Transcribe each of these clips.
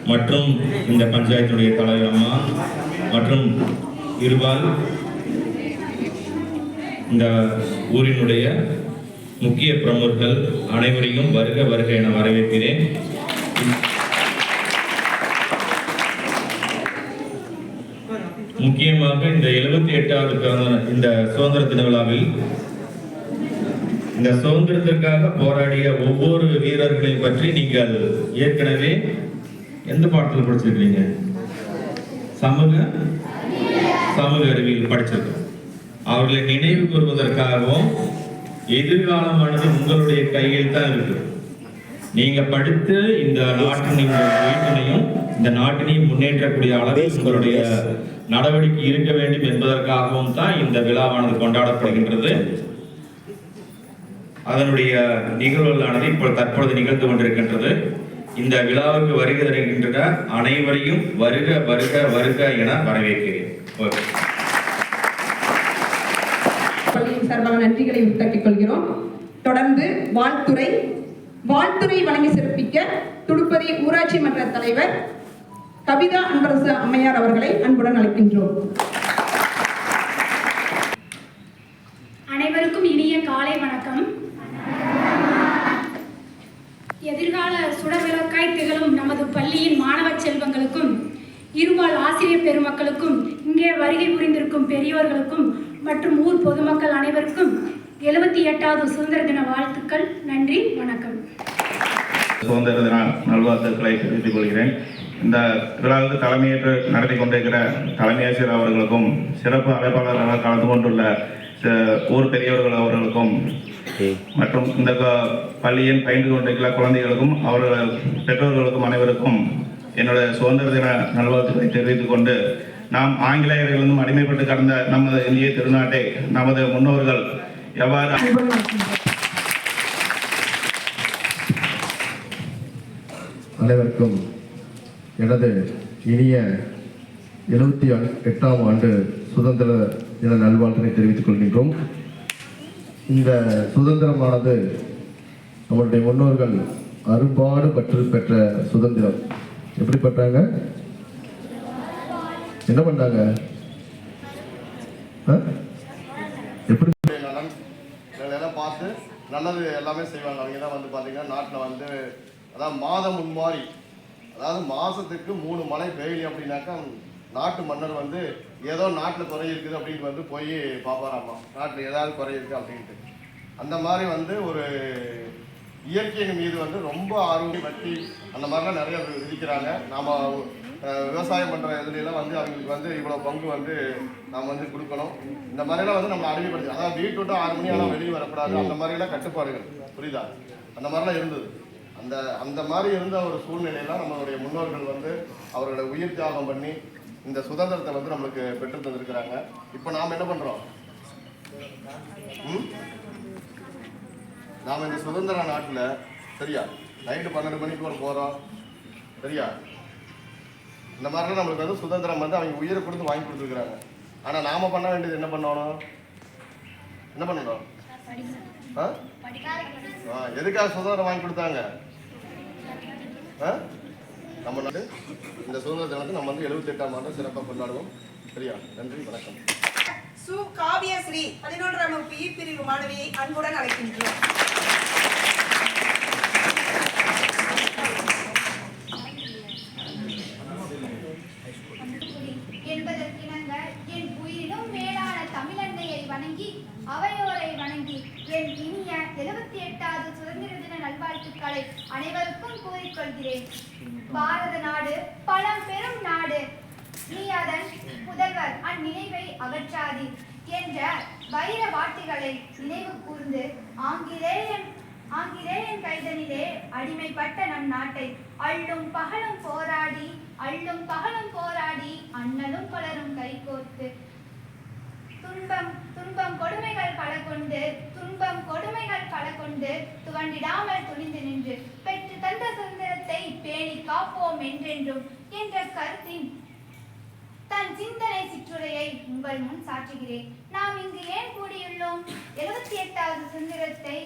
மற்றும் இந்த பஞ்சாயத்துடைய தலைவர் அம்மா மற்றும் இருபால் இந்த ஊரினுடைய முக்கிய பிரமுகர்கள் அனைவரையும் வருக வருக என வரவேற்கிறேன். முக்கியமாக இந்த 78வது இந்த சுதந்திர தின விழாவில் இந்த சுதந்திரத்திற்காக போராடிய ஒவ்வொரு வீரர்களையும் பற்றி நீங்கள் ஏற்கனவே எந்த பாடத்தில் படிச்சிருக்கீங்க? சமூக அறிவியல் படிச்சிருக்கோம். அவர்களை நினைவு கூறுவதற்காகவும் எதிர்காலமானது உங்களுடைய கையில் தான் இருக்கு. நீங்க படித்து இந்த நாட்டின் வீட்டினையும் இந்த நாட்டினையும் முன்னேற்றக்கூடிய அளவில் உங்களுடைய நடவடிக்கை இருக்க வேண்டும் என்பதற்காகவும் தான் இந்த விழாவானது கொண்டாடப்படுகின்றது. அதனுடைய நிகழ்வுகளானது இப்போ தற்பொழுது நிகழ்ந்து கொண்டிருக்கின்றது. இந்த விழாவுக்கு வருகை தருகின்ற அனைவரையும் வருக வருக வருக என வரவேற்கிறேன். பள்ளியின் சார்பாக நன்றிகளை உத்தக்கிக் கொள்கிறோம். தொடர்ந்து வாழ்த்துரை வழங்கி சிறப்பிக்க துடுப்பதி ஊராட்சி மன்ற தலைவர் கவிதா அன்பரசு அம்மையார் அவர்களை அன்புடன் அழைக்கின்றோம். அனைவருக்கும் இனிய காலை வணக்கம். எதிர்கால சுடவிளக்காய் திகழும் நமது பள்ளியின் மாணவ செல்வங்களுக்கும் இருபால் ஆசிரியர் பெருமக்களுக்கும் இங்கே வருகை புரிந்திருக்கும் பெரியோர்களுக்கும் மற்றும் ஊர் பொதுமக்கள் அனைவருக்கும் 78வது சுதந்திர தின வாழ்த்துக்கள். நன்றி, வணக்கம். சுதந்திர தின நல்வாழ்த்துக்களை தெரிவித்துக் கொள்கிறேன். இந்த விழாவுக்கு தலைமையேற்று நடத்தி கொண்டிருக்கிற தலைமை ஆசிரியர் அவர்களுக்கும் சிறப்பு அழைப்பாளர்களாக கலந்து கொண்டுள்ள ஊர் பெரியவர்கள் அவர்களுக்கும் மற்றும் இந்த பள்ளியில் பயின்று கொண்டிருக்கிற குழந்தைகளுக்கும் அவர்கள் பெற்றோர்களுக்கும் அனைவருக்கும் என்னுடைய சுதந்திர தின நல்வாழ்த்துக்களை தெரிவித்துக் கொண்டு, நாம் ஆங்கிலேயர்களிடம் அடிமைப்பட்டு கடந்த நமது இந்திய திருநாட்டை நமது முன்னோர்கள் எவ்வாறு அனைவருக்கும் எனது இனிய 78ஆம் ஆண்டு சுதந்திர தின நல்வாழ்த்துக்களை தெரிவித்துக் கொள்கின்றோம். இந்த சுதந்திரமானது நம்மளுடைய முன்னோர்கள் அரும்பாடு பற்று பெற்ற சுதந்திரம். எப்படி பெற்றாங்க? என்ன பண்ணாங்க? எப்படி எல்லாம் பார்த்து நல்லது எல்லாமே செய்வாங்க. அவங்க தான் வந்து பார்த்தீங்கன்னா நாட்டில் வந்து அதாவது மாதம் முன்மாறி, அதாவது மாதத்துக்கு 3 மழை பெய்யலி அப்படின்னாக்கா நாட்டு மன்னர் வந்து ஏதோ நாட்டில் குறை இருக்குது அப்படின்னு வந்து போய் பார்ப்பாராமா, நாட்டில் ஏதாவது குறை இருக்குது அப்படின்ட்டு. அந்த மாதிரி வந்து ஒரு இயற்கையின் மீது வந்து ரொம்ப ஆர்வம் வட்டி அந்த மாதிரிலாம் நிறைய விதிக்கிறாங்க. நாம் விவசாயம் பண்ணுற இதுலாம் வந்து அவங்களுக்கு வந்து இவ்வளோ பங்கு வந்து நாம் வந்து கொடுக்கணும். இந்த மாதிரிலாம் வந்து நம்ம அடிமைப்படுத்தி, அதாவது வீட்டு விட்டு 6 மணி ஆனால் வெளியே வரக்கூடாது, அந்த மாதிரிலாம் கட்டுப்பாடுகள், புரியுதா? அந்த மாதிரிலாம் இருந்தது. அந்த மாதிரி இருந்த ஒரு சூழ்நிலையெல்லாம் நம்மளுடைய முன்னோர்கள் வந்து அவர்களை உயிர் தியாகம் பண்ணி இந்த சுதந்திரத்தை வந்து நம்மளுக்கு பெற்று தந்திருக்கிறாங்க. இப்போ நாம் என்ன பண்ணுறோம்? நாம் இந்த சுதந்திர நாட்டில் சரியா நைட்டு 12 மணிக்கு ஒரு போகிறோம் சரியா, இந்த மாதிரிலாம் நம்மளுக்கு வந்து சுதந்திரம் வந்து அவங்க உயிரை கொடுத்து வாங்கி கொடுத்துருக்குறாங்க. ஆனால் நாம் பண்ண வேண்டியது என்ன பண்ணணும்? எதுக்காக சுதந்திரம் வாங்கி கொடுத்தாங்க? நம்ம நாடு இந்த சுதந்திர தினத்தை நம்ம வந்து 78ஆம் ஆண்டு சிறப்பாக கொண்டாடுவோம். சரியா? நன்றி, வணக்கம். சு காவியஸ்ரீ 11ஆம் வகுப்பு இ பிரிவு மாணவியை அன்புடன் அழைக்கின்றோம். என்பதற்கிணங்க என் உயிரினும் மேலான தமிழன்னையை வணங்கி அவையோரை வணங்கி என் இனிய 78வது சுதந்திர தின நல்வாழ்த்துக்களை அனைவருக்கும் கூறிக்கொள்கிறேன். பாரத நாடு பழம்பெரும் நாடு, நீ அதன் புதல்வர் அந்நினைவை அகற்றாதி என்ற வைர வார்த்தைகளை நினைவு கூர்ந்து ஆங்கிலேயன் கைதனிலே அடிமைப்பட்ட நம் நாட்டை அள்ளும் பகலும் போராடி அண்ணலும் பலரும் கைகோர்த்து துன்பம் கொடுமைகள் பல கொண்டு துவண்டிடாமல் துணிந்து நின்று பெற்று தந்த சுதந்திரத்தை பேணி காப்போம் என்றென்றும் என்ற கருத்தின் தன் சிந்தனை சிற்றுரையை உங்கள் முன் சாற்றுகிறேன். நாம் இங்கு ஏன் கூடியுள்ளோம்? 78வது சுதந்திரத்தை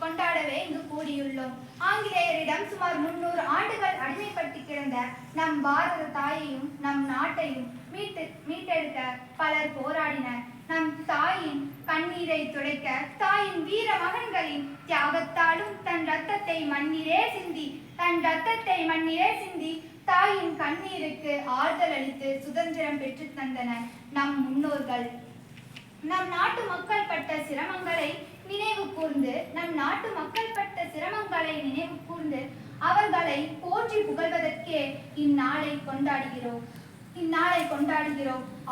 கொண்டாடவே இங்கு கூடியுள்ளோம். ஆங்கிலேயரிடம் சுமார் 300 ஆண்டுகள் கிடந்த நம் பாரத தாயையும் நம் நாட்டையும் மீட்டெடுக்க பலர் போராடினர். நம் தாயின் கண்ணீரை துடைக்க தாயின் வீர மகன்களின் தியாகத்தாலும் தன் ரத்தத்தை மண்ணிலே சிந்தி தாயின் கண்ணீருக்கு ஆறுதல் அளித்து சுதந்திரம் பெற்று தந்தனர் நம் முன்னோர்கள். நம் நாட்டு மக்கள் பட்ட சிரமங்களை நினைவு கூர்ந்து அவர்களை போற்றி புகழ்வதற்கே இந்நாளை கொண்டாடுகிறோம்.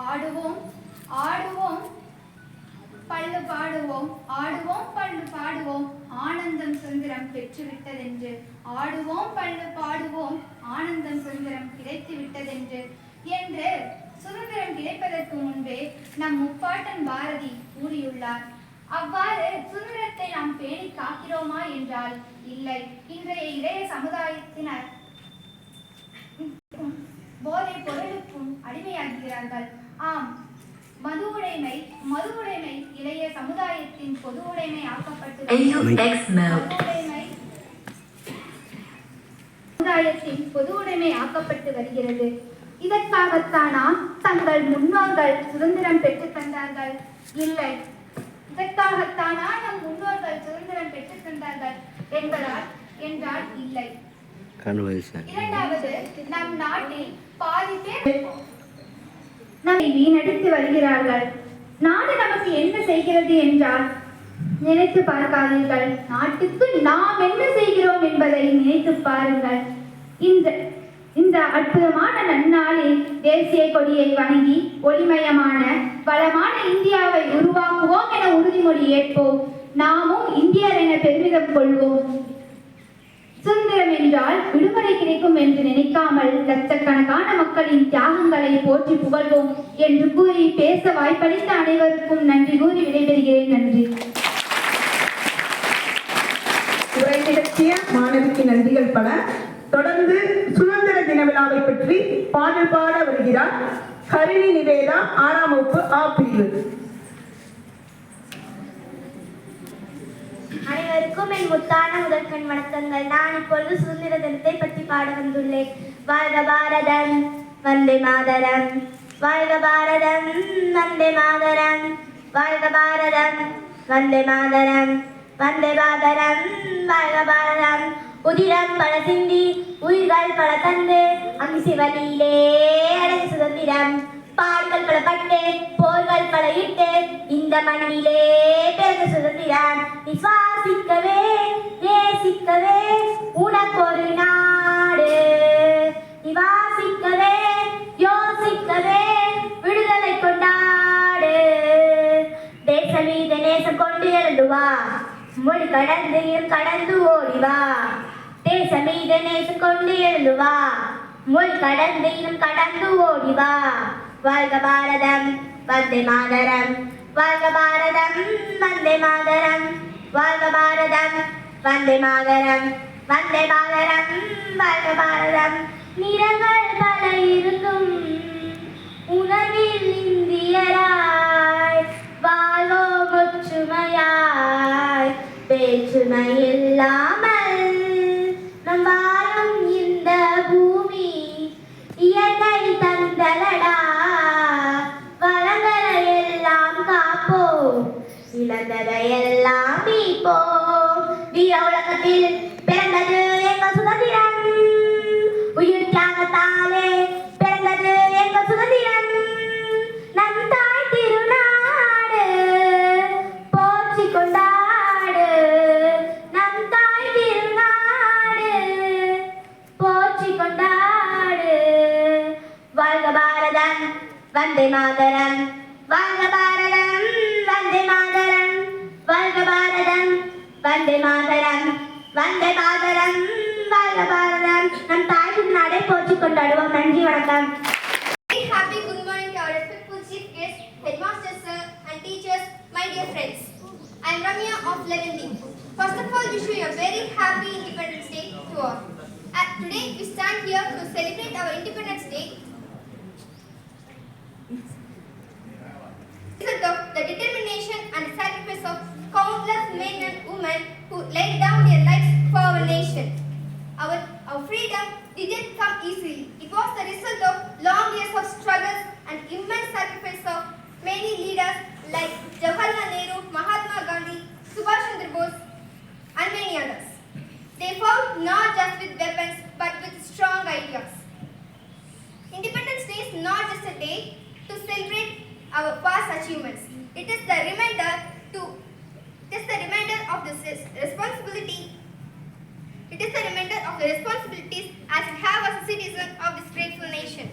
ஆடுவோம் பள்ளு பாடுவோம் ஆனந்தம் சுதந்திரம் பெற்றுவிட்டதென்று. ஆனந்தம் சுதந்திரம் கிடைத்து விட்டதென்று என்று சுதந்திரம் கிடைப்பதற்கு முன்பே நம் முப்பாட்டன் பாரதி கூறியுள்ளார். அவ்வாறு சுதந்திரத்தை நாம் பேணி காக்கிறோமா என்றால் இல்லை. இன்றைய இளைய சமுதாயத்தினர் போதை பொருளுக்கும் அடிமையாகிறார்கள். ஆம், மது உடைமை இளைய சமுதாயத்தின் பொது உடைமை ஆக்கப்பட்டு வருகிறது. இதற்காகத்தானா தங்கள் முன்னோர்கள் சுதந்திரம் பெற்று தந்தார்கள்? இல்லை. இதற்காகத்தானா நம் முன்னோர்கள் சுதந்திரம் பெற்று தந்தார்கள் என்றால் இல்லை. இரண்டாவது, நம் நாட்டில் பாதி பேர் நம்மை வீணடித்து வருகிறார்கள். நாடு நமக்கு என்ன செய்கிறது என்றால் நினைத்து பார்க்காதீர்கள். நாட்டுக்கு நாம் என்ன செய்கிறோம் என்பதை நினைத்து பாருங்கள். இந்த அற்புதமான நன்னாளில் தேசிய கொடியை வணங்கி ஒளிமயமான வளமான இந்தியாவை உருவாக்குவோம் என உறுதிமொழி ஏற்போம். நாமும் இந்தியர் என பெருமிதம் கொள்வோம். சுதந்திரம் என்றால் விடுமுறை கிடைக்கும் என்று நினைக்காமல் லட்சக்கணக்கான மக்களின் தியாகங்களை போற்றி புகழ்வோம் என்று கூறி பேச வாய்ப்பளித்த அனைவருக்கும் நன்றி கூறி விடைபெறுகிறேன். நன்றி. உரை நிகழ்த்திய மாணவிக்கு நன்றிகள் பல. தொடர்ந்து சுதந்திர தின விழாவை பற்றி பாடல் பாட வருகிறார் ஹரிணி நிவேதா, 6ஆம் வகுப்பு ஆ பிரிவு. அனைவருக்கும் என் முத்தான முதற்கண் வணக்கங்கள். நான் இப்பொழுது சுதந்திர தினத்தை பற்றி பாட வந்துள்ளேன். வாழ்க பாரதம், வந்தே மாதரம். வாழ்க பாரதம், வந்தே மாதரம். வாழ்க பாரதம், வந்தே மாதரம். வந்தே மாதரம், வாழ்க பாரதம். உதிரம் பல சிந்தி உயிர்கள் பல தந்து அங்கிசி வழியிலே அடைந்த சுதந்திரம். பாடுகள் பல பட்டு போர்கள் பல இட்டு இந்த மண்ணிலே பிறந்த சுதந்திரம். விசுவாசிக்கவே நேசிக்கவே உனக்கொரு நாடு. நிவாசிக்கவே யோசிக்கவே விடுதலை கொண்டாடு. தேசம் மீது நேசம் கொண்டு எழுந்து வா, மொழி கடந்து ஓடிவா. தேசம் மீது நேசம் கொண்டு எழுந்து வா, மொழி கடந்து ஓடிவா. வாழ்க பாரதம், வந்தே மாதரம். வாழ்க பாரதம், வந்தே மாதரம். வாழ்க பாரதம், வந்தே மாதரம். வந்தே மாதரம், வாழ்க பாரதம். நிறங்கள் பல இருந்தும் உணர்வில் இந்தியராய் வாழ்வோம் ஒற்றுமையாய். வேற்றுமை இல்லாமல் நம் வாழும் இந்த பூமி இயற்கை தந்தலடா. வளங்களை எல்லாம் காப்போம், இழந்ததை எல்லாம் மீட்போம். வீர உலகத்தில் பிறந்தது எங்கள் சுதந்திரம், உயிர் தியாகத்தாலே பிறந்தது எங்கள் சுதந்திரம். நம் தாய் திருநாடு போற்றி கொண்டாடு. நம் தாய் திருநாடு போற்றி கொண்டாடு. வாழ்க பாரதம், வந்தே மாதரம். வாழ்க பாரதம், வந்தே மாதரம். வாழ்க பாரதம், வந்தே மாதரம். வந்தே மாதரம், வாழ்க பாரதம். நம் தாய் திருநாடை போற்றி கொண்டாடுவோம். நன்றி, வணக்கம். Happy good morning to our respectful chief guests, headmaster sir and teachers, my dear friends. I am Ramya of 11th D. First of all, wish you a very happy Independence Day to all. Today we stand here to celebrate our Independence Day. Result of the determination and sacrifice of countless men and women who laid down their lives for our nation. Our freedom didn't come easily. It was the result of long years of struggles and immense sacrifice of many leaders like Jawaharlal Nehru, Mahatma Gandhi, Subhash Chandra Bose, and many others. They fought not just with weapons but with strong ideas. Independence Day is not just a day to celebrate our past achievements. It is the reminder of this responsibility. It is the reminder of the responsibilities as we have as a citizen of this grateful nation.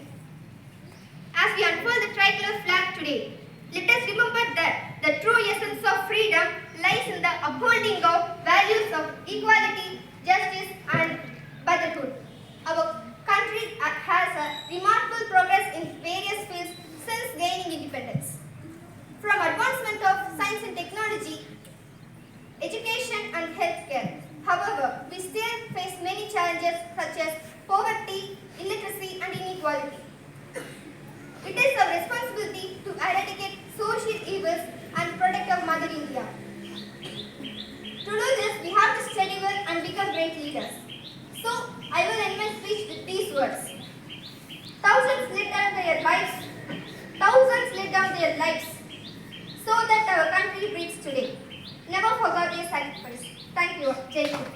As we unfurl the tricolor flag today, let us remember that the true essence of freedom lies in the upholding of values of equality, justice, and brotherhood. Our country has a remarkable progress in various fields since gaining independence. From advancement of science and technology, education and healthcare. However, we still face many challenges such as poverty, illiteracy, and inequality. It is our responsibility to eradicate social evils and protect our Mother India. To do this, we have to study well and become great leaders. So, I will end my speech with these words. Thousands laid down their lives so that our country breathes today. Never forget their sacrifice. Thank you. Jai Hind.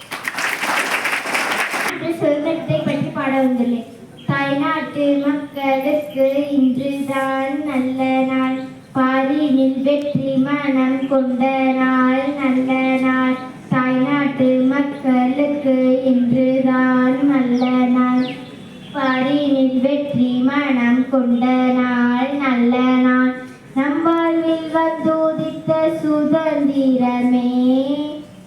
சுதந்திரத்தை பற்றி பாட வந்துள்ளேன். தாய்நாட்டு மக்களுக்கு இன்றுதான் நல்ல நாள், பாரினில் வெற்றி மனம் கொண்ட நாள், நல்ல நாள். தாய்நாட்டு மக்களுக்கு இன்றுதான் நல்ல நாள், பாரினில் வெற்றி மனம் கொண்ட நாள், நல்ல நாள். நம் வாழ்வில் வந்துதித்த சுதந்திரமே,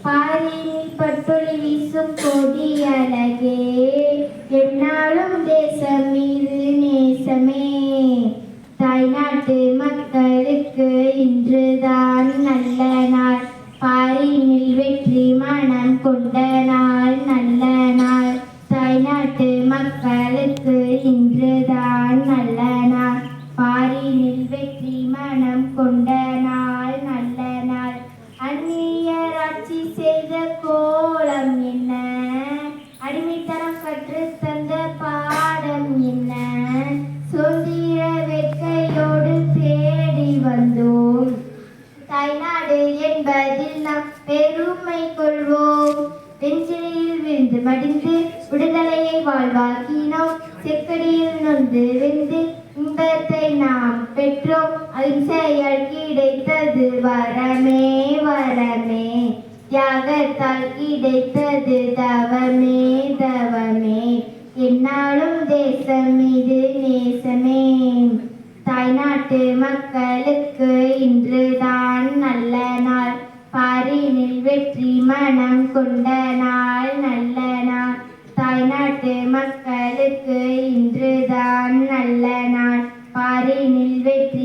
பாரினில் பட்டொளி வீசும் கொடி அழகே, என்னாலும் தேசம் மீது நேசமே. தாய்நாட்டு மக்களுக்கு இன்றுதான் நல்ல நாள், பாரினில் வெற்றி மனம் கொண்ட நாள், நல்ல நாள். தாய்நாட்டு மக்களுக்கு இன்றுதான் நல்ல நாள், பாரினில் வெற்றி மனம் கொண்ட நாள், நல்ல நாள். அந்நியர் ஆட்சி செய்த கோலம் என்ன, அடிமைத்தனம் கற்று தந்த பாடம் என்ன, சுதந்திர வேட்கையோடு தேடி வந்தோம், தாய்நாடு என்பதில் நாம் பெருமை கொள்வோம். வெஞ்சிலையில் விழுந்து மடிந்து விடுதலையை வாழ்வாக்கினோம், செக்கடியில் நொந்து வெந்து இன்பத்தை நாம் பெற்றோம், அகிம்சையால் கிடைத்தது வரமே வரமே, தியாகத்தால் கிடைத்தது தவமே தவமே, என்னாலும் தேசம் மீது நேசமே. தாய்நாட்டு மக்களுக்கு இன்றுதான் நல்ல நாள், பாரினில் வெற்றி மனம் கொண்ட நாள், நல்ல நாள். தாய்நாட்டு மக்களுக்கு இன்றுதான் நல்ல நாள், பாரினில் வெற்றி